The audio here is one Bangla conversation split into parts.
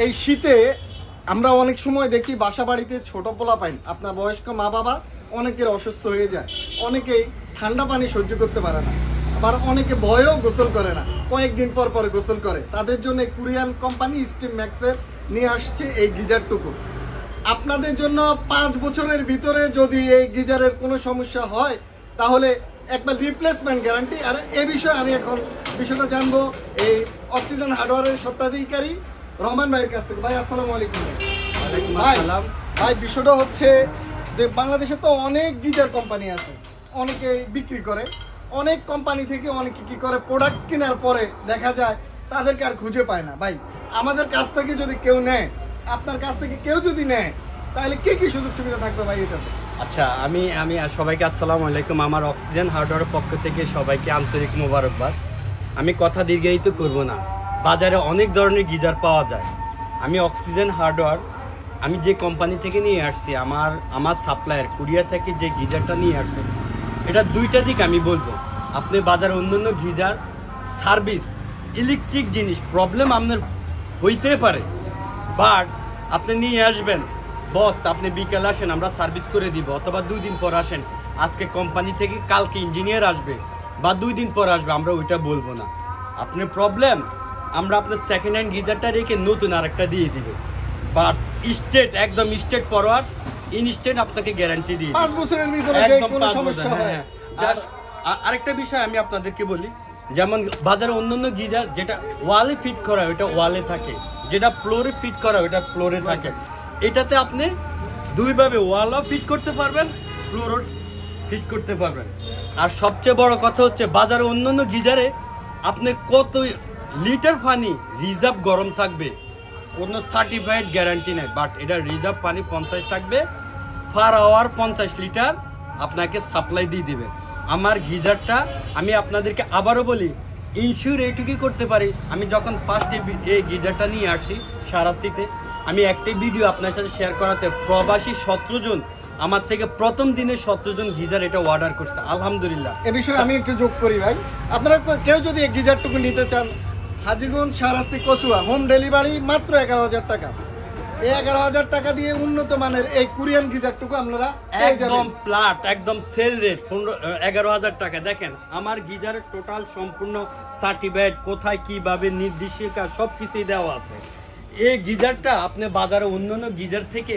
এই শীতে আমরা অনেক সময় দেখি বাসা বাড়িতে ছোট পোলা পাই, আপনার বয়স্ক মা বাবা অনেকের অসুস্থ হয়ে যায়, অনেকেই ঠান্ডা পানি সহ্য করতে পারে না, আবার অনেকে ভয়েও গোসল করে না, কয়েকদিন পর পরে গোসল করে। তাদের জন্য কোরিয়ান কোম্পানি স্টিম ম্যাক্সের নিয়ে আসছে এই গিজারটুকু। আপনাদের জন্য 5 বছরের ভিতরে যদি এই গিজারের কোনো সমস্যা হয় তাহলে একবার রিপ্লেসমেন্ট গ্যারান্টি। আর এ বিষয়ে আমি এখন বিষয়টা জানবো এই অক্সিজেন হার্ডওয়্যারের স্বত্বাধিকারী রহমান ভাইয়ের কাছ থেকে। ভাই আসসালামু আলাইকুম। ভাই বিষয়টা হচ্ছে যে বাংলাদেশে তো অনেক গিজার কোম্পানি আছে, অনেকে বিক্রি করে, অনেক কোম্পানি থেকে অনেকে কি করে প্রোডাক্ট কেনার পরে দেখা যায় তাদেরকে আর খুঁজে পায় না। ভাই আমাদের কাছ থেকে যদি কেউ নেয়, আপনার কাছ থেকে কেউ যদি নেয়, তাহলে কি কি সুযোগ সুবিধা থাকবে ভাই এটাতে? আচ্ছা, আমি সবাইকে আসসালামু আলাইকুম। আমার অক্সিজেন হার্ডওয়্যারের পক্ষ থেকে সবাইকে আন্তরিক মোবারকবাদ। আমি কথা দীর্ঘায়িত করব না, বাজারে অনেক ধরনের গিজার পাওয়া যায়। আমি অক্সিজেন হার্ডওয়্যার আমি যে কোম্পানি থেকে নিয়ে আসছি, আমার সাপ্লায়ার কোরিয়া থেকে যে গিজারটা নিয়ে আসছে, এটা দুইটা দিক আমি বলবো। আপনি বাজারে অন্যান্য গিজার সার্ভিস ইলেকট্রিক জিনিস প্রবলেম আপনার হইতে পারে, বাট আপনি নিয়ে আসবেন, বস আপনি বিকেল আসেন আমরা সার্ভিস করে দিব, অথবা 2 দিন পর আসেন, আজকে কোম্পানি থেকে কালকে ইঞ্জিনিয়ার আসবে বা 2 দিন পর আসবে, আমরা ওইটা বলবো না। আপনার প্রবলেম আমরা আপনার সেকেন্ড হ্যান্ড গিজারটা রেখে নতুন আরেকটা দিয়ে দিব, বাট স্টেট একদম স্টেট ফরওয়ার্ড ইনস্টেন্ট আপনাকে গ্যারান্টি দিয়ে 5 বছরের ভিতরে যে কোনো সমস্যা হয়। আরেকটা বিষয় আমি আপনাদেরকে বলি, যেমন বাজারে অন্যান্য গিজার যেটা ওয়ালে ফিট করা ওটা ওয়ালে থাকে, যেটা ফ্লোরে ফিট করা ওটা ফ্লোরে থাকে। এটাতে আপনি দুইভাবে ওয়ালও ফিট করতে পারবেন, ফ্লোরও ফিট করতে পারবেন। আর সবচেয়ে বড় কথা হচ্ছে বাজারে অন্যান্য গিজারে আপনি কত লিটার পানি রিজার্ভ গরম থাকবে কোনো সার্টিফাইড গ্যারান্টি নেই, বাট এটা রিজার্ভ পানি 50 থাকবে, পার আওয়ার 50 লিটার আপনাকে সাপ্লাই দিয়ে দিবে। আমার গিজারটা আমি আপনাদেরকে আবারও বলি, ইনশিওর এইটুকুই করতে পারি। আমি যখন ফার্স্টে এই গিজারটা নিয়ে আসছি সারাস্তিতে, আমি একটাই ভিডিও আপনার সাথে শেয়ার করাতে প্রবাসী 17 জন আমার থেকে প্রথম দিনে 17 জন গিজার এটা অর্ডার করছে, আলহামদুলিল্লাহ। এ বিষয়ে আমি একটু যোগ করি ভাই, আপনারা কেউ যদি এই গিজারটুকু নিতে চান, হাজীগঞ্জ শাহরাস্তি কচুয়া, হোম ডেলিভারি মাত্র 11,000 টাকা। এই 11,000 টাকা দিয়ে উন্নত মানের এই কোরিয়ান গিজারটুকু আপনারা একদম প্লাট, একদম সেল রেট 11,000 টাকা। দেখেন আমার গিজারের টোটাল সম্পূর্ণ সার্টিফাইড, কোথায় কিভাবে নির্দেশিকা সবকিছুই দেওয়া আছে। এই গিজারটা আপনি বাজারে অন্যান্য গিজার থেকে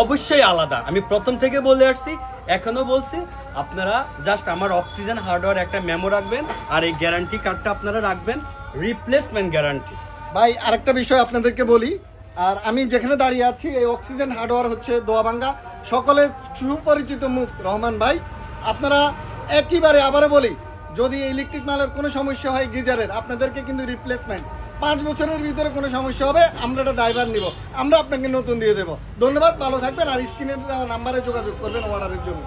অবশ্যই আলাদা, আমি প্রথম থেকে বলে আসছি, এখনো বলছি। আপনারা জাস্ট আমার অক্সিজেন হার্ডওয়্যার একটা মেমো রাখবেন, আর এই গ্যারান্টি কার্ডটা আপনারা রাখবেন, রিপ্লেসমেন্ট গ্যারান্টি। ভাই আরেকটা বিষয় আপনাদেরকে বলি, আর আমি যেখানে দাঁড়িয়ে আছি এই অক্সিজেন হার্ডওয়্যার হচ্ছে দোয়াবাঙ্গা, সকলের সুপরিচিত মুখ রহমান ভাই। আপনারা একইবারে আবারও বলি, যদি ইলেকট্রিক মালের কোনো সমস্যা হয় গিজারের, আপনাদেরকে কিন্তু রিপ্লেসমেন্ট 5 বছরের ভিতরে কোনো সমস্যা হবে আমরা এটা দায়ভার নিব, আমরা আপনাকে নতুন দিয়ে দেবো। ধন্যবাদ, ভালো থাকবেন, আর স্ক্রিনে দেওয়া নাম্বারে যোগাযোগ করবেন অর্ডারের জন্য।